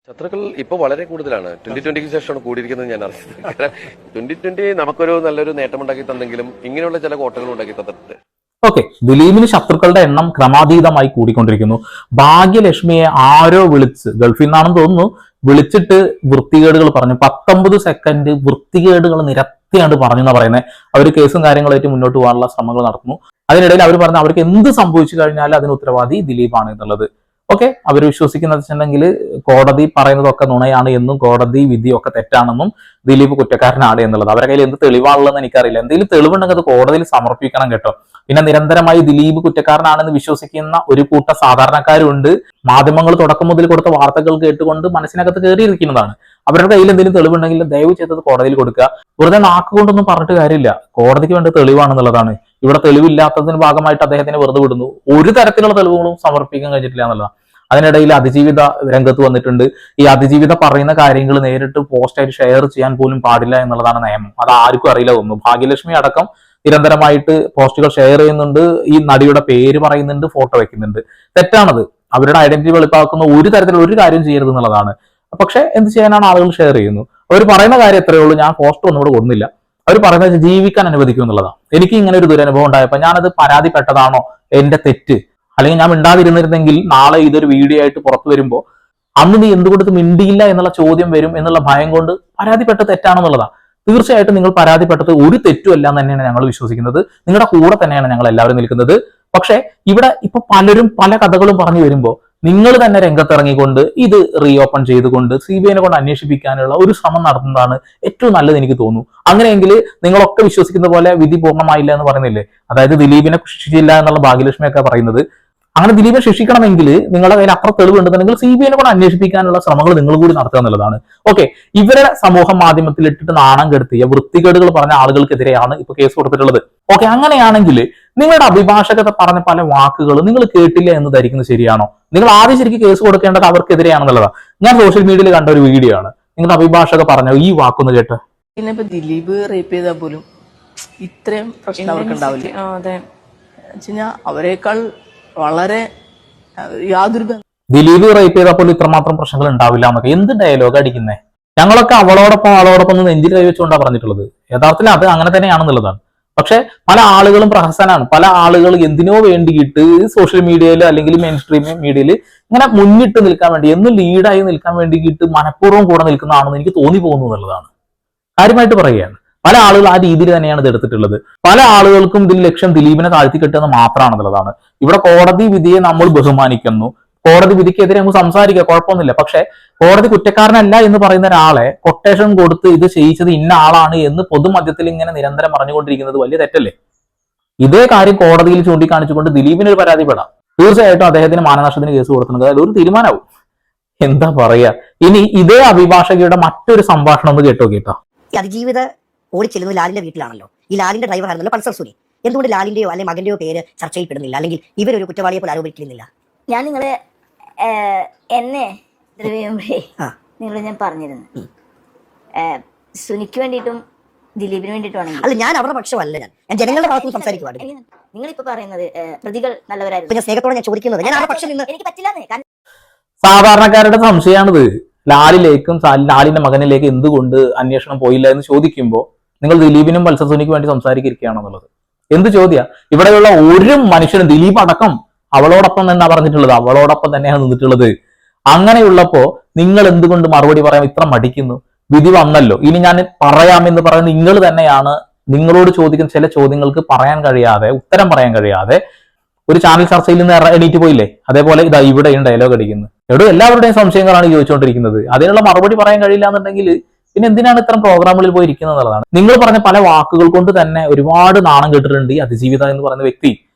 ശത്രുക്കൾ ഇപ്പോൾ വളരെ കൂടുതലാണ്. 2020ക്ക് ശേഷമാണ് കൂടിയിരിക്കുന്നത് ഞാൻ അറിഞ്ഞത്. 2020 നമുക്കൊരു നല്ലൊരു നേട്ടമുണ്ടാക്കി തന്നെങ്കിലും ഇങ്ങനെയുള്ള ചില കോട്ടകൾ ഉണ്ടാക്കി തന്നിട്ടുണ്ട്. ഓക്കെ, ദിലീപിന് ശത്രുക്കളുടെ എണ്ണം ക്രമാതീതമായി കൂടിക്കൊണ്ടിരിക്കുന്നു. ഭാഗ്യലക്ഷ്മിയെ ആരോ വിളിച്ച്, ഗൾഫിൽ നിന്നാണെന്ന് തോന്നുന്നു, വിളിച്ചിട്ട് വൃത്തികേടുകൾ പറഞ്ഞു. 19 സെക്കൻഡ് വൃത്തികേടുകൾ നിരത്തിയാണ് പറഞ്ഞു എന്നാ പറയുന്നത്. അവർ കേസും കാര്യങ്ങളായിട്ട് മുന്നോട്ട് പോകാനുള്ള ശ്രമങ്ങൾ നടത്തുന്നു. അതിനിടയിൽ അവർ പറഞ്ഞു അവർക്ക് എന്ത് സംഭവിച്ചു കഴിഞ്ഞാൽ അതിന് ഉത്തരവാദി ദിലീപാണ് എന്നുള്ളത്. ഓക്കെ, അവർ വിശ്വസിക്കുന്നത് വെച്ചിട്ടുണ്ടെങ്കിൽ കോടതി പറയുന്നതൊക്കെ നുണയാണ് എന്നും കോടതി വിധിയൊക്കെ തെറ്റാണെന്നും ദിലീപ് കുറ്റക്കാരനാണ് എന്നുള്ളത്. അവരുടെ കയ്യിൽ എന്ത് തെളിവാണുള്ളതെന്ന് എനിക്കറിയില്ല. എന്തെങ്കിലും തെളിവുണ്ടെങ്കിൽ അത് കോടതിയിൽ സമർപ്പിക്കണം കേട്ടോ. പിന്നെ നിരന്തരമായി ദിലീപ് കുറ്റക്കാരനാണെന്ന് വിശ്വസിക്കുന്ന ഒരു കൂട്ടം സാധാരണക്കാരുണ്ട്. മാധ്യമങ്ങൾ തുടക്കം മുതൽ കൊടുത്ത വാർത്തകൾ കേട്ടുകൊണ്ട് മനസ്സിനകത്ത് കയറിയിരിക്കുന്നതാണ്. അവരുടെ കയ്യിൽ എന്തെങ്കിലും തെളിവുണ്ടെങ്കിൽ ദയവ് ചെയ്തത് കോടതിയിൽ കൊടുക്കുക. വെറുതെ നാക്കുകൊണ്ടൊന്നും പറഞ്ഞിട്ട് കാര്യമില്ല. കോടതിക്ക് വേണ്ട തെളിവാണെന്നുള്ളതാണ്. ഇവിടെ തെളിവില്ലാത്തതിന് ഭാഗമായിട്ട് അദ്ദേഹത്തിന് വെറുതെ വിടുന്നു. ഒരു തരത്തിലുള്ള തെളിവുകളും സമർപ്പിക്കാൻ കഴിഞ്ഞിട്ടില്ല എന്നുള്ളതാണ്. അതിനിടയിൽ അതിജീവിത രംഗത്ത് വന്നിട്ടുണ്ട്. ഈ അതിജീവിത പറയുന്ന കാര്യങ്ങൾ നേരിട്ട് പോസ്റ്റായിട്ട് ഷെയർ ചെയ്യാൻ പോലും പാടില്ല എന്നുള്ളതാണ് നിയമം. അത് ആർക്കും അറിയില്ല തോന്നുന്നു. ഭാഗ്യലക്ഷ്മി അടക്കം നിരന്തരമായിട്ട് പോസ്റ്റുകൾ ഷെയർ ചെയ്യുന്നുണ്ട്. ഈ നടിയുടെ പേര് പറയുന്നുണ്ട്, ഫോട്ടോ വെക്കുന്നുണ്ട്. തെറ്റാണത്. അവരുടെ ഐഡന്റിറ്റി വെളിപ്പാക്കുന്ന ഒരു തരത്തിലുള്ള ഒരു കാര്യം ചെയ്യരുത് എന്നുള്ളതാണ്. പക്ഷെ എന്ത് ചെയ്യാനാണ് ആളുകൾ ഷെയർ ചെയ്യുന്നു. അവർ പറയുന്ന കാര്യം എത്രയേ ഉള്ളൂ. ഞാൻ പോസ്റ്റ് ഒന്നും ഇവിടെ കൊടുന്നില്ല. അവർ പറയുന്നത് ജീവിക്കാൻ അനുവദിക്കും എന്നുള്ളതാണ്. എനിക്ക് ഇങ്ങനെ ഒരു ദുരനുഭവം ഉണ്ടായപ്പോൾ ഞാനത് പരാതിപ്പെട്ടതാണോ എന്റെ തെറ്റ്, അല്ലെങ്കിൽ ഞാൻ മിണ്ടാതിരുന്നിരുന്നെങ്കിൽ നാളെ ഇതൊരു വീഡിയോ ആയിട്ട് പുറത്തു വരുമ്പോൾ അന്ന് നീ എന്തുകൊണ്ട് മിണ്ടിയില്ല എന്നുള്ള ചോദ്യം വരും എന്നുള്ള ഭയം കൊണ്ട് പരാതിപ്പെട്ട തെറ്റാണെന്നുള്ളതാണ്. തീർച്ചയായിട്ടും നിങ്ങൾ പരാതിപ്പെട്ടത് ഒരു തെറ്റുമല്ല എന്ന് തന്നെയാണ് ഞങ്ങൾ വിശ്വസിക്കുന്നത്. നിങ്ങളുടെ കൂടെ തന്നെയാണ് ഞങ്ങൾ എല്ലാവരും നിൽക്കുന്നത്. പക്ഷെ ഇവിടെ ഇപ്പൊ പലരും പല കഥകളും പറഞ്ഞു വരുമ്പോൾ നിങ്ങൾ തന്നെ രംഗത്തിറങ്ങിക്കൊണ്ട് ഇത് റീഓപ്പൺ ചെയ്തുകൊണ്ട് CBIനെ കൊണ്ട് അന്വേഷിപ്പിക്കാനുള്ള ഒരു ശ്രമം നടത്തുന്നതാണ് ഏറ്റവും നല്ലത് എനിക്ക് തോന്നുന്നു. അങ്ങനെയെങ്കിൽ നിങ്ങളൊക്കെ വിശ്വസിക്കുന്ന പോലെ വിധി പൂർണ്ണമായില്ല എന്ന് പറയുന്നില്ലേ, അതായത് ദിലീപിനെ ശിക്ഷിച്ചില്ല എന്നുള്ള ഭാഗ്യലക്ഷ്മിയൊക്കെ പറയുന്നത്. അങ്ങനെ ദിലീപിനെ ശിക്ഷിക്കണമെങ്കിൽ നിങ്ങളുടെ കയ്യിൽ അത്ര തെളിവുണ്ടെന്നുണ്ടെങ്കിൽ CBIനെ കൊണ്ട് അന്വേഷിപ്പിക്കാനുള്ള ശ്രമങ്ങൾ നിങ്ങൾ കൂടി നടത്തുക എന്നുള്ളതാണ്. ഓക്കെ, ഇവരുടെ സമൂഹ മാധ്യമത്തിൽ ഇട്ടിട്ട് നാണം കെടുത്തിയ വൃത്തികേടുകൾ പറഞ്ഞ ആളുകൾക്കെതിരെയാണ് ഇപ്പൊ കേസ് കൊടുത്തിട്ടുള്ളത്. ഓക്കെ, അങ്ങനെയാണെങ്കിൽ നിങ്ങളുടെ അഭിഭാഷകത്തെ പറഞ്ഞ പല വാക്കുകൾ നിങ്ങൾ കേട്ടില്ല എന്ന് ധരിക്കുന്നത് ശരിയാണോ? നിങ്ങൾ ആദ്യം ശരിക്കും കേസ് കൊടുക്കേണ്ടത് അവർക്കെതിരെയാണെന്നുള്ളതാണ്. ഞാൻ സോഷ്യൽ മീഡിയയിൽ കണ്ട ഒരു വീഡിയോ ആണ്. നിങ്ങളുടെ അഭിഭാഷക പറഞ്ഞ ഈ വാക്കൊന്ന് കേട്ട്. പിന്നെ ഇപ്പൊ ദിലീപ് റേപ്പ് ചെയ്താൽ പോലും ഇത്രയും പ്രശ്നം അവർക്ക് ഉണ്ടാവില്ല. അവരെക്കാൾ വളരെ യാതൊരു ദിലീപ് റേപ്പ് ചെയ്തപ്പോൾ ഇത്രമാത്രം പ്രശ്നങ്ങൾ ഉണ്ടാവില്ല എന്നൊക്കെ എന്ത് ഡയലോഗ് അടിക്കുന്നേ? ഞങ്ങളൊക്കെ അവളോടൊപ്പം ഒന്ന് നെഞ്ചിൽ കൈവച്ചുകൊണ്ടാണ് പറഞ്ഞിട്ടുള്ളത്. യഥാർത്ഥത്തിൽ അത് അങ്ങനെ തന്നെയാണെന്നുള്ളതാണ്. പക്ഷെ പല ആളുകളും പ്രഹസനാണ്. പല ആളുകൾ എന്തിനോ വേണ്ടിയിട്ട് സോഷ്യൽ മീഡിയയിൽ അല്ലെങ്കിൽ മെയിൻ സ്ട്രീം മീഡിയയിൽ ഇങ്ങനെ മുന്നിട്ട് നിൽക്കാൻ വേണ്ടി എന്നും ലീഡായി നിൽക്കാൻ വേണ്ടിയിട്ട് മനഃപൂർവ്വം കൂടെ നിൽക്കുന്നതാണെന്ന് എനിക്ക് തോന്നി പോകുന്നു എന്നുള്ളതാണ്. കാര്യമായിട്ട് പറയുകയാണ്. പല ആളുകൾ ആ രീതിയിൽ തന്നെയാണ് ഇത് എടുത്തിട്ടുള്ളത്. പല ആളുകൾക്കും ഇതിൽ ലക്ഷ്യം ദിലീപിനെ താഴ്ത്തിക്കെട്ടുന്നത് മാത്രമാണെന്നുള്ളതാണ്. ഇവിടെ കോടതി വിധിയെ നമ്മൾ ബഹുമാനിക്കുന്നു. കോടതി വിധിക്കെതിരെ നമുക്ക് സംസാരിക്കുക, കുഴപ്പമൊന്നുമില്ല. പക്ഷെ കോടതി കുറ്റക്കാരനല്ല എന്ന് പറയുന്ന ഒരാളെ കൊട്ടേഷൻ കൊടുത്ത് ഇത് ചെയ്യിച്ചത് ഇന്ന ആളാണ് എന്ന് പൊതുമധ്യത്തിൽ ഇങ്ങനെ നിരന്തരം പറഞ്ഞുകൊണ്ടിരിക്കുന്നത് വലിയ തെറ്റല്ലേ? ഇതേ കാര്യം കോടതിയിൽ ചൂണ്ടിക്കാണിച്ചുകൊണ്ട് ദിലീപിന് ഒരു പരാതിപ്പെടാം. തീർച്ചയായിട്ടും അദ്ദേഹത്തിന് മാനനഷ്ടത്തിന് കേസ് കൊടുക്കുന്നത് അതിലൊരു തീരുമാനമാവും. എന്താ പറയാ. ഇനി ഇതേ അഭിഭാഷകയുടെ മറ്റൊരു സംഭാഷണം ഒന്ന് കേട്ടോ. അതിജീവിത ഓടിച്ചെല്ലുന്നത് ലാലിന്റെ വീട്ടിലാണല്ലോ. ഈ ലാലിന്റെ ഡ്രൈവർ ആയിരുന്നല്ലോ പൾസർ സുനി. എന്തുകൊണ്ട് ലാലിന്റെയോ അല്ലെങ്കിൽ മകന്റെയോ പേര് ചർച്ചയിൽ പെടുന്നില്ല, അല്ലെങ്കിൽ ഇവരൊരു കുറ്റവാളിയെ പോലെ ആരോപിക്കുന്നില്ല? ഞാൻ നിങ്ങളെ എന്നെ നിങ്ങളോട് ഞാൻ പറഞ്ഞിരുന്നു, സുനിക്ക് വേണ്ടിയിട്ടും ദിലീപിന് വേണ്ടിയിട്ടുമാണെങ്കിൽ. അല്ല, ഞാൻ അവരുടെ പക്ഷമല്ല. ഞാൻ ജനങ്ങളുടെ ഭാഗത്ത് സംസാരിക്കുവാണ്. നിങ്ങളിപ്പോ പറയുന്നത് പ്രതികൾ നല്ലവരായിരുന്നു. ഞാൻ സ്നേഹത്തോടെ ഞാൻ ചോദിക്കുന്നത്, ഞാൻ അവരുടെ പക്ഷം നിന്ന് എനിക്ക് പറ്റില്ല. സാധാരണക്കാരുടെ സംശയമാണിത്. ലാലിലേക്കും ലാലിന്റെ മകനിലേക്ക് എന്തുകൊണ്ട് അന്വേഷണം പോയില്ല എന്ന് ചോദിക്കുമ്പോൾ നിങ്ങൾ ദിലീപിനും പൾസർ സുനിക്ക് വേണ്ടി സംസാരിക്കുകയാണെന്നുള്ളത് എന്ത് ചോദ്യ? ഇവിടെയുള്ള ഒരു മനുഷ്യനും ദിലീപ് അടക്കം അവളോടൊപ്പം തന്നെ പറഞ്ഞിട്ടുള്ളത്, അവളോടൊപ്പം തന്നെയാണ് നിന്നിട്ടുള്ളത്. അങ്ങനെയുള്ളപ്പോ നിങ്ങൾ എന്തുകൊണ്ട് മറുപടി പറയാൻ ഇത്ര മടിക്കുന്നു? വിധി വന്നല്ലോ, ഇനി ഞാൻ പറയാമെന്ന് പറയുന്നത് നിങ്ങൾ തന്നെയാണ്. നിങ്ങളോട് ചോദിക്കുന്ന ചില ചോദ്യങ്ങൾക്ക് പറയാൻ കഴിയാതെ, ഉത്തരം പറയാൻ കഴിയാതെ ഒരു ചാനൽ ചർച്ചയിൽ നിന്ന് എണീറ്റ് പോയില്ലേ? അതേപോലെ ഇതാ ഇവിടെയും ഡയലോഗ് അടിക്കുന്നു. എവിടെ എല്ലാവരുടെയും സംശയങ്ങളാണ് ചോദിച്ചുകൊണ്ടിരിക്കുന്നത്. അതിനുള്ള മറുപടി പറയാൻ കഴിയില്ല എന്നുണ്ടെങ്കിൽ പിന്നെ എന്തിനാണ് ഇത്തരം പ്രോഗ്രാമുകളിൽ പോയി ഇരിക്കുന്നത് എന്നുള്ളതാണ്. നിങ്ങൾ പറഞ്ഞ പല വാക്കുകൾ കൊണ്ട് തന്നെ ഒരുപാട് നാണം കേട്ടിട്ടുണ്ട് ഈ അതിജീവിത എന്ന് പറയുന്ന വ്യക്തി.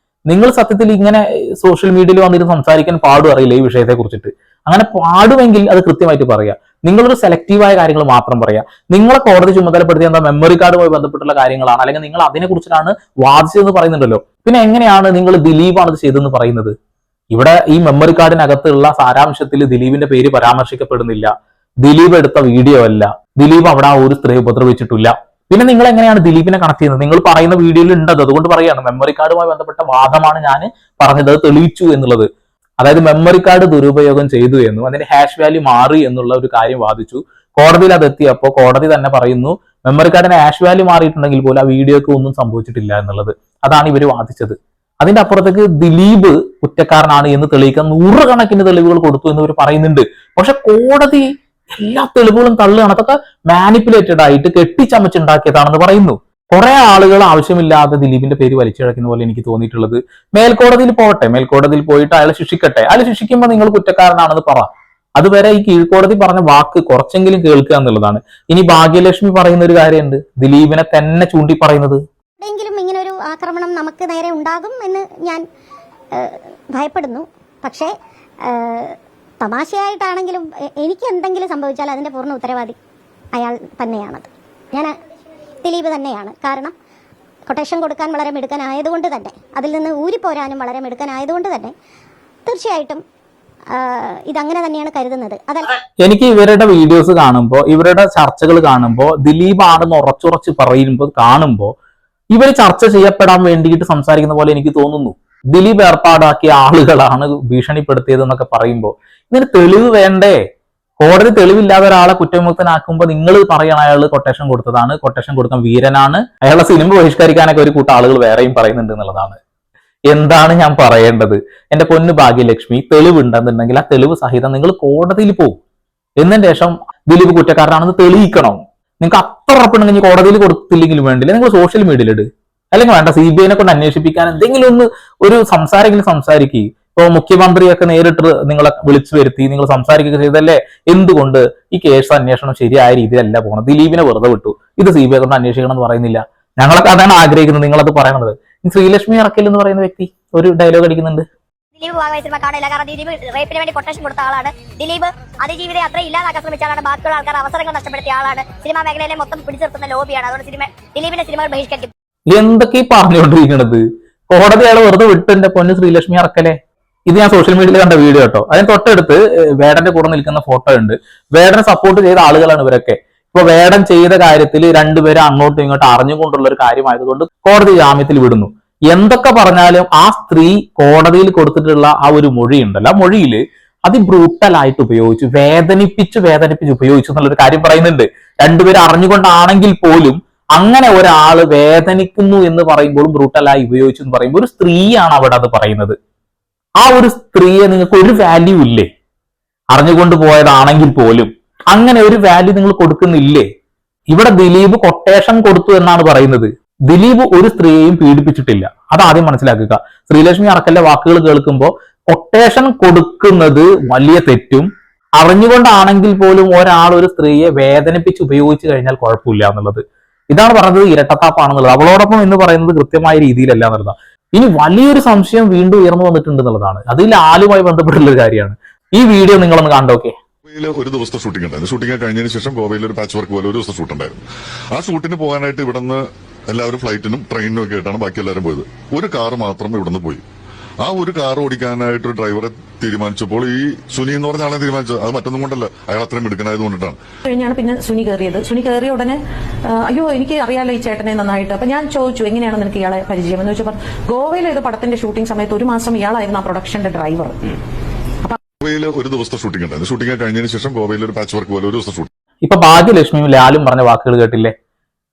നിങ്ങൾ സത്യത്തിൽ ഇങ്ങനെ സോഷ്യൽ മീഡിയയിൽ വന്നിട്ട് സംസാരിക്കാൻ പാടും അറിയില്ല ഈ വിഷയത്തെ കുറിച്ചിട്ട്. അങ്ങനെ പാടുമെങ്കിൽ അത് കൃത്യമായിട്ട് പറയാം. നിങ്ങളൊരു സെലക്റ്റീവായ കാര്യങ്ങൾ മാത്രം പറയാം. നിങ്ങളെ കോടതി ചുമതലപ്പെടുത്തിയ എന്താ മെമ്മറി കാർഡുമായി ബന്ധപ്പെട്ടുള്ള കാര്യങ്ങളാണ്, അല്ലെങ്കിൽ നിങ്ങൾ അതിനെ കുറിച്ചിട്ടാണ് വാദിച്ചതെന്ന് പറയുന്നുണ്ടല്ലോ. പിന്നെ എങ്ങനെയാണ് നിങ്ങൾ ദിലീപാണ് ഇത് ചെയ്തതെന്ന് പറയുന്നത്? ഇവിടെ ഈ മെമ്മറി കാർഡിനകത്തുള്ള സാരാംശത്തിൽ ദിലീപിന്റെ പേര് പരാമർശിക്കപ്പെടുന്നില്ല. ദിലീപ് എടുത്ത വീഡിയോ അല്ല. ദിലീപ് അവിടെ ആ ഒരു സ്ത്രീ ഉപദ്രവിച്ചിട്ടില്ല. പിന്നെ നിങ്ങൾ എങ്ങനെയാണ് ദിലീപിനെ കണക്ട് ചെയ്യുന്നത്? നിങ്ങൾ പറയുന്ന വീഡിയോയിൽ ഉണ്ടത്, അതുകൊണ്ട് പറയാണ് മെമ്മറി കാർഡുമായി ബന്ധപ്പെട്ട വാദമാണ് ഞാൻ പറഞ്ഞത്, അത് തെളിയിച്ചു എന്നുള്ളത്. അതായത് മെമ്മറി കാർഡ് ദുരുപയോഗം ചെയ്തു എന്നും അതിന്റെ ഹാഷ് വാല്യൂ മാറി എന്നുള്ള ഒരു കാര്യം വാദിച്ചു. കോടതിയിൽ അത് എത്തിയപ്പോൾ കോടതി തന്നെ പറയുന്നു മെമ്മറി കാർഡിന്റെ ഹാഷ് വാല്യൂ മാറിയിട്ടുണ്ടെങ്കിൽ പോലും ആ വീഡിയോക്ക് ഒന്നും സംഭവിച്ചിട്ടില്ല എന്നുള്ളത്. അതാണ് ഇവർ വാദിച്ചത്. അതിന്റെ അപ്പുറത്തേക്ക് ദിലീപ് കുറ്റക്കാരനാണ് എന്ന് തെളിയിക്കാൻ നൂറുകണക്കിന് തെളിവുകൾ കൊടുത്തു എന്ന് ഇവർ പറയുന്നുണ്ട്. പക്ഷെ കോടതി എല്ലാ തെളിവുകളും തള്ളുകയാണ്. അതൊക്കെ മാനിപ്പുലേറ്റഡ് ആയിട്ട് കെട്ടിച്ചമച്ചുണ്ടാക്കിയതാണെന്ന് പറയുന്നു. കുറെ ആളുകൾ ആവശ്യമില്ലാതെ ദിലീപിന്റെ പേര് വലിച്ചിഴക്കുന്ന പോലെ എനിക്ക് തോന്നിയിട്ടുള്ളത്, മേൽക്കോടതിയിൽ പോകട്ടെ, മേൽക്കോടതിയിൽ പോയിട്ട് അയാളെ ശിക്ഷിക്കട്ടെ, അയാൾ ശിക്ഷിക്കുമ്പോൾ നിങ്ങൾ കുറ്റക്കാരനാണെന്ന് പറ. അതുവരെ ഈ കീഴ്ക്കോടതി പറഞ്ഞ വാക്ക് കുറച്ചെങ്കിലും കേൾക്കുക എന്നുള്ളതാണ്. ഇനി ഭാഗ്യലക്ഷ്മി പറയുന്ന ഒരു കാര്യമുണ്ട്, ദിലീപിനെ തന്നെ ചൂണ്ടി പറയുന്നത്. എങ്കിലും ഇങ്ങനെ ഒരു ആക്രമണം നമുക്ക് നേരെ ഉണ്ടാകും എന്ന് ഞാൻ ഭയപ്പെടുന്നു. പക്ഷേ തമാശയായിട്ടാണെങ്കിലും എനിക്ക് എന്തെങ്കിലും സംഭവിച്ചാൽ അതിന്റെ പൂർണ്ണ ഉത്തരവാദി അയാൾ തന്നെയാണത്. ഞാൻ ദിലീപ് തന്നെയാണ്. കാരണം കൊട്ടേഷൻ കൊടുക്കാൻ വളരെ മിടുക്കനായതുകൊണ്ട് തന്നെ, അതിൽ നിന്ന് ഊരിപ്പോരാനും വളരെ മിടുക്കനായതുകൊണ്ട് തന്നെ തീർച്ചയായിട്ടും ഇതങ്ങനെ തന്നെയാണ് കരുതുന്നത്. അതല്ല, എനിക്ക് ഇവരുടെ വീഡിയോസ് കാണുമ്പോൾ, ഇവരുടെ ചർച്ചകൾ കാണുമ്പോൾ, ദിലീപ് ആണെന്ന് ഉറച്ചുറച്ച് പറയുമ്പോൾ കാണുമ്പോൾ ഇവർ ചർച്ച ചെയ്യപ്പെടാൻ വേണ്ടിയിട്ട് സംസാരിക്കുന്ന പോലെ എനിക്ക് തോന്നുന്നു. ദിലീപ് ഏർപ്പാടാക്കിയ ആളുകളാണ് ഭീഷണിപ്പെടുത്തിയത് എന്നൊക്കെ പറയുമ്പോൾ ഇതിന് തെളിവ് വേണ്ടേ? കോടതി തെളിവില്ലാതെ ഒരാളെ കുറ്റവിമുക്തനാക്കുമ്പോൾ നിങ്ങൾ പറയണം അയാൾ കൊട്ടേഷൻ കൊടുത്തതാണ്, കൊട്ടേഷൻ കൊടുക്കാൻ വീരനാണ്, അയാളെ സിനിമ ബഹിഷ്കരിക്കാനൊക്കെ ഒരു കൂട്ടം ആളുകൾ വേറെയും പറയുന്നുണ്ട് എന്നുള്ളതാണ്. എന്താണ് ഞാൻ പറയേണ്ടത്? എന്റെ പൊന്നു ഭാഗ്യലക്ഷ്മി, തെളിവുണ്ടെന്നുണ്ടെങ്കിൽ ആ തെളിവ് സഹിതം നിങ്ങൾ കോടതിയിൽ പോകും. എന്നതിന് ശേഷം ദിലീപ് കുറ്റക്കാരനാണെന്ന് തെളിയിക്കണം. നിങ്ങൾക്ക് അത്ര ഉറപ്പുണ്ടെങ്കിൽ കോടതിയിൽ കൊടുത്തില്ലെങ്കിലും വേണ്ടില്ല, നിങ്ങൾ സോഷ്യൽ മീഡിയയിലിട്. അല്ലെങ്കിൽ വേണ്ട, CBI കൊണ്ട് അന്വേഷിപ്പിക്കാൻ എന്തെങ്കിലും ഒരു സംസാരെങ്കിലും സംസാരിക്കുക. ഇപ്പോൾ മുഖ്യമന്ത്രിയൊക്കെ നേരിട്ട് നിങ്ങളെ വിളിച്ചു വരുത്തി നിങ്ങൾ സംസാരിക്കുക ചെയ്തല്ലേ. എന്തുകൊണ്ട് ഈ കേസ് അന്വേഷണം ശരിയായ രീതിയിലല്ല പോകണം? ദിലീപിനെ വെറുതെ വിട്ടു, ഇത് CBI കൊണ്ട് അന്വേഷിക്കണം എന്ന് പറയുന്നില്ല. ഞങ്ങളൊക്കെ അതാണ് ആഗ്രഹിക്കുന്നത്, നിങ്ങളത് പറയണത്. ശ്രീലക്ഷ്മി അറക്കൽ എന്ന് പറയുന്ന വ്യക്തി ഒരു ഡയലോഗ് അടിക്കുന്നുണ്ട്, ദിലീപ് ഭാഗമായി സിനിമ കാണില്ല. കാരണം ദിലീപ് റേപ്പിന് വേണ്ടി കൊട്ടേഷൻ കൊടുത്ത ആളാണ്. ദിലീപ് അതിജീവിതയെ അത്ര ഇല്ലാതാക്കാൻ ശ്രമിച്ച ആളാണ്. ബാക്കിയുള്ള ആൾക്കാർ അവസരങ്ങൾ നഷ്ടപ്പെടുത്തിയ ആളാണ്. സിനിമാ മേഖലയിലെ മൊത്തം പിടിച്ചെടുത്തുന്ന ലോബിയാണ്. അതുകൊണ്ട് ദിലീപിന്റെ സിനിമകൾ ബഹിഷ്കരിക്കും. എന്തൊക്കെ ഈ പറഞ്ഞുകൊണ്ടിരിക്കുന്നത്? കോടതി അയാളെ വെറുതെ വിട്ടു. എന്റെ പൊന്ന് ശ്രീലക്ഷ്മി അറക്കലെ. ഇത് ഞാൻ സോഷ്യൽ മീഡിയയിൽ കണ്ട വീഡിയോ കേട്ടോ. അതിന് തൊട്ടടുത്ത് വേടന്റെ കൂടെ നിൽക്കുന്ന ഫോട്ടോ ഉണ്ട്. വേടനെ സപ്പോർട്ട് ചെയ്ത ആളുകളാണ് ഇവരൊക്കെ. ഇപ്പൊ വേടൻ ചെയ്ത കാര്യത്തിൽ രണ്ടുപേരും അങ്ങോട്ടും ഇങ്ങോട്ടും അറിഞ്ഞുകൊണ്ടുള്ള ഒരു കാര്യമായതുകൊണ്ട് കോടതി ജാമ്യത്തിൽ വിടുന്നു. എന്തൊക്കെ പറഞ്ഞാലും ആ സ്ത്രീ കോടതിയിൽ കൊടുത്തിട്ടുള്ള ആ ഒരു മൊഴി ഉണ്ടല്ലോ, ആ മൊഴിയിൽ അതിബ്രൂട്ടലായിട്ട് ഉപയോഗിച്ചു, വേദനിപ്പിച്ച് ഉപയോഗിച്ചു എന്നുള്ളൊരു കാര്യം പറയുന്നുണ്ട്. രണ്ടുപേരും അറിഞ്ഞുകൊണ്ടാണെങ്കിൽ പോലും അങ്ങനെ ഒരാള് വേദനിക്കുന്നു എന്ന് പറയുമ്പോഴും ബ്രൂട്ടലായി ഉപയോഗിച്ചു എന്ന് പറയുമ്പോൾ ഒരു സ്ത്രീയാണ് അവിടെ അത് പറയുന്നത്. ആ ഒരു സ്ത്രീയെ നിങ്ങൾക്ക് ഒരു വാല്യൂ ഇല്ലേ? അറിഞ്ഞുകൊണ്ട് പോയതാണെങ്കിൽ പോലും അങ്ങനെ ഒരു വാല്യൂ നിങ്ങൾ കൊടുക്കുന്നില്ലേ? ഇവിടെ ദിലീപ് കൊട്ടേഷൻ കൊടുത്തു എന്നാണ് പറയുന്നത്. ദിലീപ് ഒരു സ്ത്രീയെയും പീഡിപ്പിച്ചിട്ടില്ല, അത് ആദ്യം മനസ്സിലാക്കുക. ശ്രീലക്ഷ്മി അറക്കലിന്റെ വാക്കുകൾ കേൾക്കുമ്പോൾ കൊട്ടേഷൻ കൊടുക്കുന്നത് വലിയ തെറ്റും, അറിഞ്ഞുകൊണ്ടാണെങ്കിൽ പോലും ഒരാൾ ഒരു സ്ത്രീയെ വേദനിപ്പിച്ച് ഉപയോഗിച്ചു കഴിഞ്ഞാൽ കുഴപ്പമില്ല എന്നുള്ളത്. ഇതാണ് പറഞ്ഞത് ഇരട്ടത്താപ്പാണെന്നുള്ളത്. അവളോടൊപ്പം എന്ന് പറയുന്നത് കൃത്യമായ രീതിയിലല്ല എന്നുള്ളതാണ്. ഇനി വലിയൊരു സംശയം വീണ്ടും ഉയർന്നു വന്നിട്ടുണ്ട് എന്നുള്ളതാണ്. അത് ലാലുമായി ബന്ധപ്പെട്ടുള്ള ഒരു കാര്യമാണ്. ഈ വീഡിയോ നിങ്ങളൊന്ന് കണ്ടോക്കെ. ഒരു ദിവസത്തെ ഷൂട്ടിംഗ് ഉണ്ടായിരുന്നു. ഷൂട്ടിംഗ് കഴിഞ്ഞതിന് ശേഷം ഗോവയിൽ ഒരു പാച്ച് വർക്ക് പോലെ ഒരു ദിവസം ഷൂട്ട് ഉണ്ടായിരുന്നു. ആ ഷൂട്ടിന് പോകാനായിട്ട് ഇവിടുന്ന് എല്ലാവരും ഫ്ലൈറ്റിനും ട്രെയിനിനും ഒക്കെ ആയിട്ടാണ് ബാക്കി എല്ലാവരും പോയത്. ഒരു കാറ് മാത്രം ഇവിടുന്ന് പോയി. ആ ഒരു കാർ ഓടിക്കാനായിട്ട് ഒരു ഡ്രൈവറെ തീരുമാനിച്ചപ്പോൾ ഈ സുനി എന്ന് പറഞ്ഞ ആളെ തീരുമാനിച്ചത് അത് മറ്റൊന്നും കൊണ്ടല്ല, അയാൾ അത്രയും എടുക്കണായത് കൊണ്ടിട്ടാണ്. കഴിഞ്ഞാണ് പിന്നെ സുനി കയറിയത്. സുനി കയറിയ ഉടനെ അയ്യോ എനിക്ക് അറിയാലോ ഈ ചേട്ടനെ നന്നായിട്ട്. അപ്പൊ ഞാൻ ചോദിച്ചു എങ്ങനെയാണ് നിനക്ക് ഇയാളെ പരിചയം എന്ന് ചോദിച്ചപ്പോൾ ഗോവയിലെ ഒരു പടത്തിന്റെ ഷൂട്ടിംഗ് സമയത്ത് ഒരു മാസം ഇയാളായിരുന്നു ആ പ്രൊഡക്ഷന്റെ ഡ്രൈവർ. ഗോവയിൽ ഒരു ദിവസത്തെ ഷൂട്ടിംഗ് ഉണ്ടായിരുന്നു. ഷൂട്ടിംഗ് കഴിഞ്ഞതിന് ശേഷം ഗോവയിൽ ഒരു പാച്ച് വർക്ക് പോലെ ഒരു ദിവസം ഷൂട്ടിംഗ്. ഇപ്പൊ ഭാഗ്യലക്ഷ്മിയും ലാലും പറഞ്ഞ വാക്കുകൾ കേട്ടില്ലേ?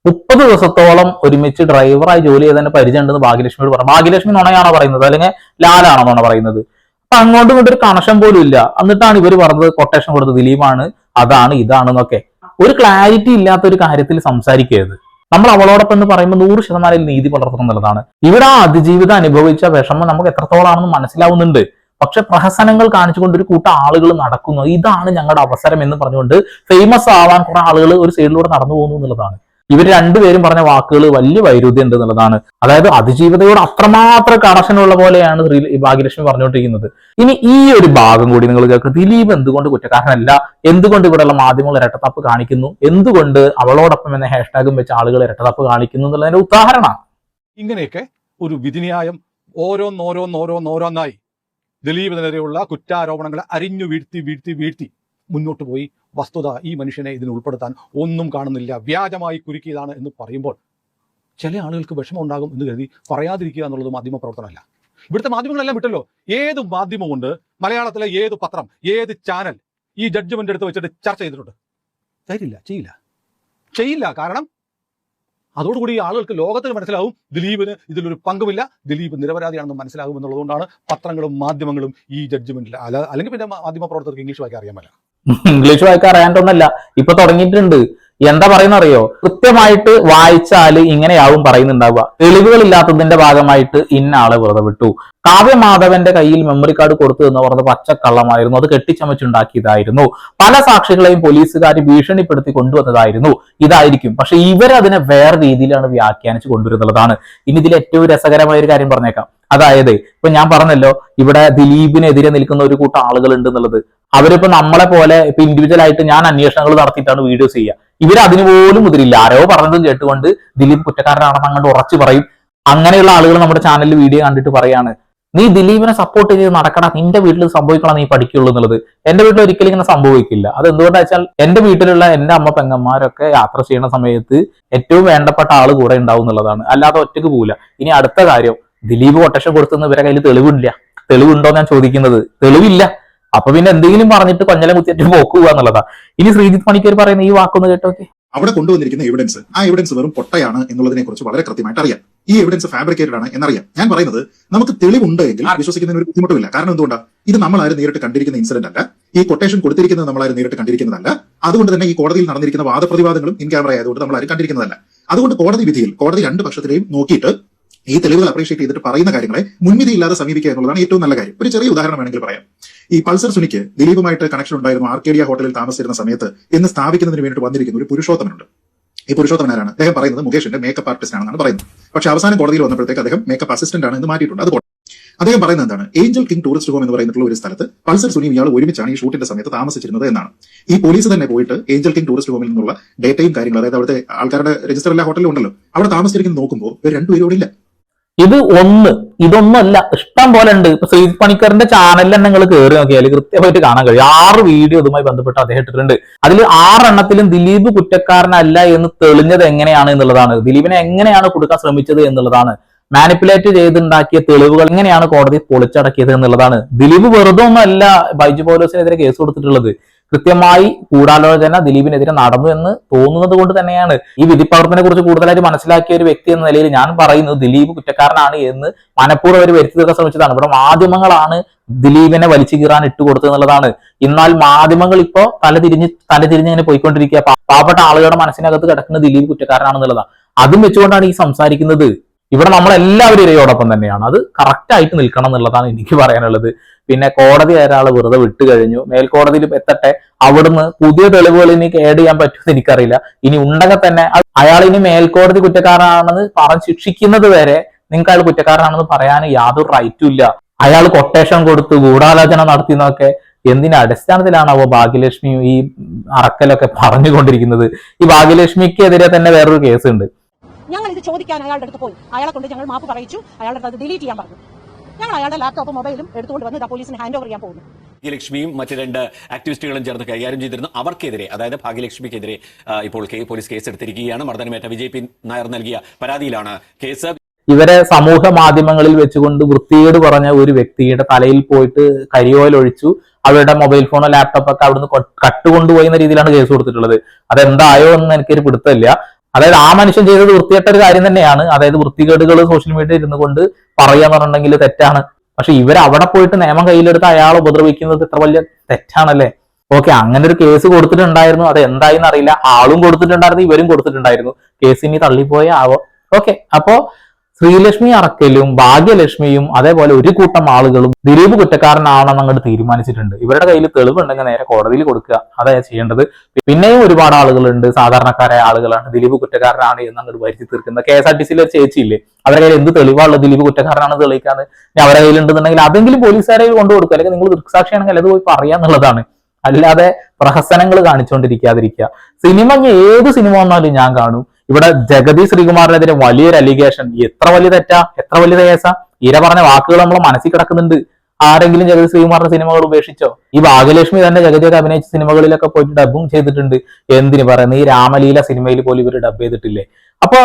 30 ദിവസത്തോളം ഒരുമിച്ച് ഡ്രൈവറായി ജോലി ചെയ്തതിന്റെ പരിചയം ഉണ്ടെന്ന് ഭാഗ്യലക്ഷ്മിയോട് പറഞ്ഞു. ഭാഗ്യലക്ഷ്മി നുണയാണോ പറയുന്നത് അല്ലെങ്കിൽ ലാലാണോ നുണ പറയുന്നത്? അപ്പൊ അങ്ങോട്ടും ഇങ്ങോട്ടും ഒരു കണക്ഷൻ പോലും ഇല്ല. എന്നിട്ടാണ് ഇവർ പറഞ്ഞത് കൊട്ടേഷൻ കൊടുത്തത് ദിലീപാണ്, അതാണ് ഇതാണെന്നൊക്കെ. ഒരു ക്ലാരിറ്റി ഇല്ലാത്ത ഒരു കാര്യത്തിൽ സംസാരിക്കരുത്. നമ്മൾ അവളോടൊപ്പം എന്ന് പറയുമ്പോൾ 100% നീതി പുലർത്തണം എന്നുള്ളതാണ്. ഇവിടെ ആ അതിജീവിതം അനുഭവിച്ച വിഷമം നമുക്ക് എത്രത്തോളാണെന്ന് മനസ്സിലാവുന്നുണ്ട്. പക്ഷെ പ്രഹസനങ്ങൾ കാണിച്ചുകൊണ്ട് ഒരു കൂട്ടം ആളുകൾ നടക്കുന്നു. ഇതാണ് ഞങ്ങളുടെ അവസരം എന്ന് പറഞ്ഞുകൊണ്ട് ഫേമസ് ആവാൻ കുറെ ആളുകൾ ഒരു സൈഡിലൂടെ നടന്നു പോകുന്നു എന്നുള്ളതാണ്. ഇവർ രണ്ടുപേരും പറഞ്ഞ വാക്കുകൾ വലിയ വൈരുദ്ധ്യം ഉണ്ട് എന്നുള്ളതാണ്. അതായത് അതിജീവിതയോട് അത്രമാത്രം കണക്ഷനുള്ള പോലെയാണ് ഭാഗ്യലക്ഷ്മി പറഞ്ഞുകൊണ്ടിരിക്കുന്നത്. ഇനി ഈ ഒരു ഭാഗം കൂടി നിങ്ങൾ കേൾക്കുക. ദിലീപ് എന്തുകൊണ്ട് കുറ്റക്കാരനല്ല, എന്തുകൊണ്ട് ഇവിടെയുള്ള മാധ്യമങ്ങൾ ഇരട്ടത്താപ്പ് കാണിക്കുന്നു, എന്തുകൊണ്ട് അവളോടൊപ്പം എന്ന ഹാഷ്ടാഗും വെച്ച് ആളുകൾ ഇരട്ടത്താപ്പ് കാണിക്കുന്നു എന്നുള്ളതിന്റെ ഉദാഹരണമാണ്. ഇങ്ങനെയൊക്കെ ഒരു വിധിന്യായം ഓരോന്നോരോന്നായി ദിലീപിനെതിരെയുള്ള കുറ്റാരോപണങ്ങളെ അരിഞ്ഞു വീഴ്ത്തി മുന്നോട്ട് പോയി വസ്തുത ഈ മനുഷ്യനെ ഇതിന് ഉൾപ്പെടുത്താൻ ഒന്നും കാണുന്നില്ല, വ്യാജമായി കുരുക്കിയതാണ് എന്ന് പറയുമ്പോൾ ചില ആളുകൾക്ക് വിഷമം ഉണ്ടാകും എന്ന് കരുതി പറയാതിരിക്കുക എന്നുള്ളത് മാധ്യമ പ്രവർത്തനമല്ല. ഇവിടുത്തെ മാധ്യമങ്ങളെല്ലാം വിട്ടല്ലോ. ഏത് മാധ്യമമുണ്ട്, മലയാളത്തിലെ ഏത് പത്രം, ഏത് ചാനൽ ഈ ജഡ്ജ്മെന്റ് എടുത്ത് വെച്ചിട്ട് ചർച്ച ചെയ്തിട്ടുണ്ട്? ചെയ്യില്ല. കാരണം അതോടുകൂടി ആളുകൾക്ക് ലോകത്തിന് മനസ്സിലാവും ദിലീപിന് ഇതിലൊരു പങ്കുമില്ല, ദിലീപ് നിരപരാധിയാണെന്ന് മനസ്സിലാകും എന്നുള്ളതുകൊണ്ടാണ് പത്രങ്ങളും മാധ്യമങ്ങളും ഈ ജഡ്ജ്മെന്റിൽ അല്ലെങ്കിൽ പിന്നെ മാധ്യമ പ്രവർത്തകർക്ക് ഇംഗ്ലീഷ് വായിക്കാൻ അറിയാമല്ല. ഇംഗ്ലീഷ് വായിക്കാൻ അറിയാണ്ടൊന്നല്ല, ഇപ്പൊ തുടങ്ങിയിട്ടുണ്ട്. എന്താ പറയുന്ന അറിയോ? കൃത്യമായിട്ട് വായിച്ചാൽ ഇങ്ങനെയാവും പറയുന്നുണ്ടാവുക. തെളിവുകൾ ഇല്ലാത്തതിന്റെ ഭാഗമായിട്ട് ഇന്ന ആളെ വെറുതെ വിട്ടു. കാവ്യമാധവന്റെ കയ്യിൽ മെമ്മറി കാർഡ് കൊടുത്തു എന്ന് പറഞ്ഞത് പച്ചക്കള്ളമായിരുന്നു, അത് കെട്ടിച്ചമച്ചുണ്ടാക്കിയതായിരുന്നു, പല സാക്ഷികളെയും പോലീസുകാർ ഭീഷണിപ്പെടുത്തി കൊണ്ടുവന്നതായിരുന്നു, ഇതായിരിക്കും. പക്ഷെ ഇവരതിനെ വേറെ രീതിയിലാണ് വ്യാഖ്യാനിച്ച് കൊണ്ടുവരുന്നതാണ്. ഇനി ഇതിൽ ഏറ്റവും രസകരമായ ഒരു കാര്യം പറഞ്ഞേക്കാം. അതായത് ഇപ്പൊ ഞാൻ പറഞ്ഞല്ലോ, ഇവിടെ ദിലീപിനെതിരെ നിൽക്കുന്ന ഒരു കൂട്ടം ആളുകൾ ഉണ്ട് എന്നുള്ളത്. അവരിപ്പോ നമ്മളെ പോലെ ഇപ്പൊ ഇൻഡിവിജ്വൽ ആയിട്ട് ഞാൻ അന്വേഷണങ്ങൾ നടത്തിയിട്ടാണ് വീഡിയോസ് ചെയ്യുക. ഇവർ അതിന് പോലും മുതിരില്ല. ആരോ പറഞ്ഞതും കേട്ടുകൊണ്ട് ദിലീപ് കുറ്റക്കാരനാണെന്ന് അങ്ങോട്ട് ഉറച്ചു പറയും. അങ്ങനെയുള്ള ആളുകൾ നമ്മുടെ ചാനലിൽ വീഡിയോ കണ്ടിട്ട് പറയാണ്, നീ ദിലീപിനെ സപ്പോർട്ട് ചെയ്ത് നടക്കണം, നിന്റെ വീട്ടിൽ സംഭവിക്കണം നീ പഠിക്കുള്ളൂ എന്നുള്ളത്. എന്റെ വീട്ടിൽ ഒരിക്കലും ഇങ്ങനെ സംഭവിക്കില്ല. അത് എന്തുകൊണ്ടാ വെച്ചാൽ എന്റെ വീട്ടിലുള്ള എന്റെ അമ്മ പെങ്ങന്മാരൊക്കെ യാത്ര ചെയ്യുന്ന സമയത്ത് ഏറ്റവും വേണ്ടപ്പെട്ട ആള് കൂടെ ഉണ്ടാവും എന്നുള്ളതാണ്, അല്ലാതെ ഒറ്റക്ക് പോവില്ല. ഇനി അടുത്ത കാര്യം, ദിലീപ് കൊട്ടേഷൻ കൊടുത്തെന്ന് ഇവരെ കയ്യിൽ തെളിവില്ല. തെളിവുണ്ടോ ഞാൻ ചോദിക്കുന്നത്? തെളിവില്ല. അപ്പൊ പിന്നെ എന്തെങ്കിലും പറഞ്ഞിട്ട് കൊഞ്ഞലം കുത്തിയിട്ട് പോക്കുക എന്നുള്ളതാ. ഇനി ശ്രീജിത്ത് പണിക്കർ പറയുന്ന ഈ വാക്കൊന്ന് കേട്ടോക്കെ. അവിടെ കൊണ്ടുവന്നിരിക്കുന്ന എവിഡൻസ്, ആ എവിഡൻസ് വെറും പൊട്ടയാണ് എന്നുള്ളതിനെ കുറിച്ച് വളരെ കൃത്യമായിട്ട് അറിയാം. ഈ എവിഡൻസ് ഫാബ്രിക്കേറ്റഡ് ആണ് എന്നറിയാം. ഞാൻ പറയുന്നത് നമുക്ക് തെളിവുണ്ട് എങ്കിൽ വിശ്വസിക്കുന്നതിന് ഒരു ബുദ്ധിമുട്ടില്ല. കാരണം എന്തുകൊണ്ടാണ്? ഇത് നമ്മളാരും നേരിട്ട് കണ്ടിരിക്കുന്ന ഇൻസിഡന്റ് അല്ല, ഈ കൊട്ടേഷൻ കൊടുത്തിരിക്കുന്നത് നമ്മളാരും നേരിട്ട് കണ്ടിരിക്കുന്നതല്ല. അതുകൊണ്ട് തന്നെ ഈ കോടതിയിൽ നടന്നിരിക്കുന്ന വാദപ്രതിവാദങ്ങളും ഇൻ ക്യാമറ ആയതുകൊണ്ട് നമ്മളാരും കണ്ടിരിക്കുന്നതല്ല. അതുകൊണ്ട് കോടതി വിധിയിൽ കോടതി രണ്ട് പക്ഷത്തിലെയും നോക്കിയിട്ട് ഈ തെളിവുകൾ അപ്രീഷിയേറ്റ് ചെയ്തിട്ട് പറയുന്ന കാര്യങ്ങളെ മുൻവിധിയില്ലാതെ സമീപിക്കുക എന്നുള്ളതാണ് ഏറ്റവും നല്ല കാര്യം. ഒരു ചെറിയ ഉദാഹരണം വേണമെങ്കിൽ പറയാം. ഈ പൾസർ സുനിക്ക് ദിലീപുമായിട്ട് കണക്ഷൻ ഉണ്ടായിരുന്നു ആർക്കേഡിയ ഹോട്ടലിൽ താമസിച്ചിരുന്ന സമയത്ത് എന്ന് സ്ഥാപിക്കുന്നതിന് വേണ്ടി വന്നിരിക്കുന്ന ഒരു പുരുഷോത്തമനുണ്ട്. ഈ പുരുഷോത്തമൻ ആരാണ്? അദ്ദേഹം പറയുന്നത് മുകേഷിന്റെ മേക്കപ്പ് ആർട്ടിസ്റ്റ് ആണെന്നാണ് പറയുന്നത്. പക്ഷെ അവസാനം കോടതിയിൽ വന്നപ്പോഴത്തേക്ക് അദ്ദേഹം മേക്കപ്പ് അസിസ്റ്റന്റ് ആണ് എന്ന് മാറ്റിയിട്ടുണ്ട്. അത് അദ്ദേഹം പറയുന്നത് എന്താണ്? ഏഞ്ചൽ കിങ് ടൂറിസ്റ്റ് ഹോം എന്ന് പറയുന്നിട്ടുള്ള ഒരു സ്ഥലത്ത് പൾസർ സുനിയും ഇയാൾ ഒരുമിച്ചാണ് ഈ ഷൂട്ടിന്റെ സമയത്ത് താമസിച്ചിരുന്നത് എന്നാണ്. ഈ പോലീസ് തന്നെ പോയിട്ട് ഏഞ്ചൽ കിങ് ടൂറിസ്റ്റ് ഹോമിൽ നിന്നുള്ള ഡേറ്റയും കാര്യങ്ങളും, അതായത് അവിടുത്തെ ആൾക്കാരുടെ രജിസ്റ്റർ എല്ലാ ഹോട്ടലിലും ഉണ്ടല്ലോ, അവിടെ താമസിച്ചിരിക്കുന്നത് നോക്കുമ്പോൾ ഇവർ രണ്ടുപേരോടില്ല. ഇതൊന്നല്ല, ഇഷ്ടം പോലെ ഉണ്ട്. ഇപ്പൊ ശ്രീജിത്ത് പണിക്കറിന്റെ ചാനലിൽ തന്നെ നിങ്ങൾ കയറി നോക്കിയാൽ കൃത്യമായിട്ട് കാണാൻ കഴിയും. 6 വീഡിയോ ഇതുമായി ബന്ധപ്പെട്ട് അദ്ദേഹം ഇട്ടിട്ടുണ്ട്. അതിൽ 6 എണ്ണത്തിലും ദിലീപ് കുറ്റക്കാരനല്ല എന്ന് തെളിഞ്ഞത് എങ്ങനെയാണ് എന്നുള്ളതാണ്. ദിലീപിനെ എങ്ങനെയാണ് കൊടുക്കാൻ ശ്രമിച്ചത് എന്നുള്ളതാണ്. മാനിപ്പുലേറ്റ് ചെയ്തുണ്ടാക്കിയ തെളിവുകൾ എങ്ങനെയാണ് കോടതി പൊളിച്ചടക്കിയത് എന്നുള്ളതാണ്. ദിലീപ് വെറുതെ ഒന്നല്ല ബൈജു പൗലോസിനെതിരെ കേസ് കൊടുത്തിട്ടുള്ളത്. കൃത്യമായി ഗൂഢാലോചന ദിലീപിനെതിരെ നടന്നു എന്ന് തോന്നുന്നത് കൊണ്ട് തന്നെയാണ്. ഈ വിധിപ്പകർപ്പിനെ കുറിച്ച് കൂടുതലായിട്ട് മനസ്സിലാക്കിയ ഒരു വ്യക്തി എന്ന നിലയിൽ ഞാൻ പറയുന്നത് ദിലീപ് കുറ്റക്കാരനാണ് എന്ന് മനഃപൂർവ്വം അവർ വരുത്തി തീർക്കാൻ ശ്രമിച്ചതാണ്. ഇവിടെ മാധ്യമങ്ങളാണ് ദിലീപിനെ വലിച്ചു കീറാൻ ഇട്ടുകൊടുത്തത് എന്നുള്ളതാണ്. എന്നാൽ മാധ്യമങ്ങൾ ഇപ്പോ തലതിരിഞ്ഞ് ഇങ്ങനെ പോയിക്കൊണ്ടിരിക്കുക. പാവപ്പെട്ട ആളുകളുടെ മനസ്സിനകത്ത് കിടക്കുന്ന ദിലീപ് കുറ്റക്കാരനാണെന്നുള്ളതാണ്. അതും വെച്ചുകൊണ്ടാണ് ഈ സംസാരിക്കുന്നത്. ഇവിടെ നമ്മളെല്ലാവരും ഇരയോടൊപ്പം തന്നെയാണ്. അത് കറക്റ്റ് ആയിട്ട് നിൽക്കണം എന്നുള്ളതാണ് എനിക്ക് പറയാനുള്ളത്. പിന്നെ കോടതി ഒരാൾ വെറുതെ വിട്ടു കഴിഞ്ഞു, മേൽക്കോടതിയിൽ എത്തട്ടെ, അവിടുന്ന് പുതിയ തെളിവുകൾ ഇനി ആഡ് ചെയ്യാൻ പറ്റുമെന്ന് എനിക്കറിയില്ല. ഇനി ഉണ്ടെങ്കിൽ തന്നെ അയാൾ ഇനി മേൽക്കോടതി കുറ്റക്കാരനാണെന്ന് പറഞ്ഞ് ശിക്ഷിക്കുന്നത് വരെ നിങ്ങൾക്ക് അയാൾ കുറ്റക്കാരനാണെന്ന് പറയാൻ യാതൊരു റൈറ്റും ഇല്ല. അയാൾ കൊട്ടേഷൻ കൊടുത്ത് ഗൂഢാലോചന നടത്തിയെന്നൊക്കെ എന്തിന്റെ അടിസ്ഥാനത്തിലാണാവോ ഭാഗ്യലക്ഷ്മിയും ഈ അറക്കലൊക്കെ പറഞ്ഞുകൊണ്ടിരിക്കുന്നത്? ഈ ഭാഗ്യലക്ഷ്മിക്കെതിരെ തന്നെ വേറൊരു കേസുണ്ട്. ഞങ്ങൾ ഇത് ചോദിക്കാൻ അയാളുടെ അടുത്ത് പോയി, അയാളെ കൊണ്ട് ഞങ്ങൾ മാപ്പ് പറയിച്ചു, അയാളുടെ അത് ഡിലീറ്റ് ചെയ്യാൻ പറഞ്ഞു. ഞങ്ങൾ അയാളുടെ ലാപ്ടോപ്പും മൊബൈലും എടുത്തുകൊണ്ട് വന്ന് പോലീസിന് ഹാൻഡ് ഓവർ ചെയ്യാൻ പോകുന്നു. ഭാഗ്യലക്ഷ്മിയും മറ്റ് 2 ആക്ടിവിസ്റ്റുകളും ചേർന്ന് കൈകാര്യം ചെയ്തിരുന്നു. അവർക്കെതിരെ, അതായത് ഭാഗ്യലക്ഷ്മിക്കെതിരെ ഇപ്പോൾ പോലീസ് കേസെടുത്തിരിക്കുകയാണ്. മർദ്ദനമേറ്റ വിജയ് പി നായർ നൽകിയ പരാതിയിലാണ് കേസ്. ഇവരെ സമൂഹ മാധ്യമങ്ങളിൽ വെച്ചുകൊണ്ട് വൃത്തികേട് പറഞ്ഞ ഒരു വ്യക്തിയുടെ തലയിൽ പോയിട്ട് കരിയോയിൽ ഒഴിച്ചു, അവരുടെ മൊബൈൽ ഫോണോ ലാപ്ടോപ്പൊക്കെ അവിടുന്ന് കട്ടുകൊണ്ടുപോയി എന്ന രീതിയിലാണ് കേസ് കൊടുത്തിട്ടുള്ളത്. അതെന്തായോ എന്ന് എനിക്കൊരു പിടുത്തമില്ല. അതായത് ആ മനുഷ്യൻ ചെയ്തത് വൃത്തികെട്ട ഒരു കാര്യം തന്നെയാണ്. അതായത് വൃത്തികേടുകൾ സോഷ്യൽ മീഡിയയിൽ ഇരുന്നു കൊണ്ട് പറയാന്ന് പറഞ്ഞിട്ടുണ്ടെങ്കിൽ തെറ്റാണ്. പക്ഷെ ഇവർ അവിടെ പോയിട്ട് നിയമം കയ്യിലെടുത്ത് അയാളെ ഉപദ്രവിക്കുന്നത് എത്ര വലിയ തെറ്റാണല്ലേ? ഓക്കെ, അങ്ങനെ ഒരു കേസ് കൊടുത്തിട്ടുണ്ടായിരുന്നു. അത് എന്തായെന്ന് അറിയില്ല. ആളും കൊടുത്തിട്ടുണ്ടായിരുന്നു, ഇവരും കൊടുത്തിട്ടുണ്ടായിരുന്നു. കേസ് ഇനി തള്ളിപ്പോയ ആവോ. ഓക്കെ, അപ്പോ ശ്രീലക്ഷ്മി അറക്കലും ഭാഗ്യലക്ഷ്മിയും അതേപോലെ ഒരു കൂട്ടം ആളുകളും ദിലീപ് കുറ്റക്കാരനാണെന്ന് അങ്ങോട്ട് തീരുമാനിച്ചിട്ടുണ്ട്. ഇവരുടെ കയ്യിൽ തെളിവുണ്ടെങ്കിൽ നേരെ കോടതിയിൽ കൊടുക്കുക, അതാണ് ചെയ്യേണ്ടത്. പിന്നെയും ഒരുപാട് ആളുകളുണ്ട്, സാധാരണക്കാരായ ആളുകളാണ് ദിലീപ് കുറ്റക്കാരനാണ് എന്ന് അങ്ങോട്ട് വരുത്തി തീർക്കുന്നത്. KSRTC ഒരു ചേച്ചിയില്ലേ, അവരുടെ കയ്യിൽ എന്ത് തെളിവാണുള്ളത് ദിലീപ് കുറ്റക്കാരനാണ് തെളിയിക്കാന്ന്? അവരുടെ കയ്യിലുണ്ടെന്നുണ്ടെങ്കിൽ അതെങ്കിലും പോലീസുകാരെ കൊണ്ടു കൊടുക്കുക, അല്ലെങ്കിൽ നിങ്ങൾ ദൃക്സാക്ഷിയാണെങ്കിൽ അത് പോയി പറയാന്നുള്ളതാണ്. അല്ലാതെ പ്രഹസനങ്ങൾ കാണിച്ചുകൊണ്ടിരിക്കാതിരിക്കുക. സിനിമ ഏത് സിനിമ വന്നാലും ഞാൻ കാണും. ഇവിടെ ജഗതി ശ്രീകുമാറിനെതിരെ വലിയൊരു അലിഗേഷൻ. എത്ര വലിയ തെറ്റാ, എത്ര വലിയ കേസാ? ഇര പറഞ്ഞ വാക്കുകൾ നമ്മളെ മനസ്സിൽ കിടക്കുന്നുണ്ട്. ആരെങ്കിലും ജഗതി ശ്രീകുമാറിന്റെ സിനിമകൾ ഉപേക്ഷിച്ചോ? ഈ ഭാഗ്യലക്ഷ്മി തന്നെ ജഗതിയൊക്കെ അഭിനയിച്ച സിനിമകളിലൊക്കെ പോയിട്ട് ഡബും ചെയ്തിട്ടുണ്ട്. എന്തിനു പറയുന്നത്, ഈ രാമലീല സിനിമയിൽ പോലും ഇവർ ഡബ് ചെയ്തിട്ടില്ലേ? അപ്പൊ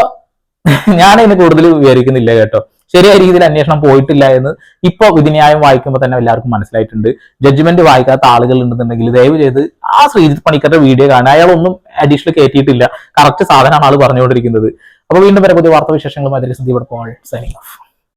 ഞാൻ അതിന് കൂടുതൽ വിവരിക്കുന്നില്ല കേട്ടോ. ശരിയായ രീതിയിൽ അന്വേഷണം പോയിട്ടില്ല എന്ന് ഇപ്പൊ വിധിന്യായം വായിക്കുമ്പോൾ തന്നെ എല്ലാവർക്കും മനസ്സിലായിട്ടുണ്ട്. ജഡ്ജ്മെന്റ് വായിക്കാത്ത ആളുകൾ ഉണ്ടെന്നുണ്ടെങ്കിൽ ദയവ് ചെയ്ത് ആ ശ്രീജിത്ത് പണിക്കരുടെ വീഡിയോ കാണാൻ. അയാളൊന്നും അഡീഷണൽ കയറ്റിയിട്ടില്ല, കറക്റ്റ് സാധനമാണ് ആൾ പറഞ്ഞുകൊണ്ടിരിക്കുന്നത്. അപ്പൊ വീണ്ടും വരെ പുതിയ വാർത്താ വിശേഷങ്ങളുമായി സന്ദീപ് പോൾ സൈനിങ് ഓഫ്.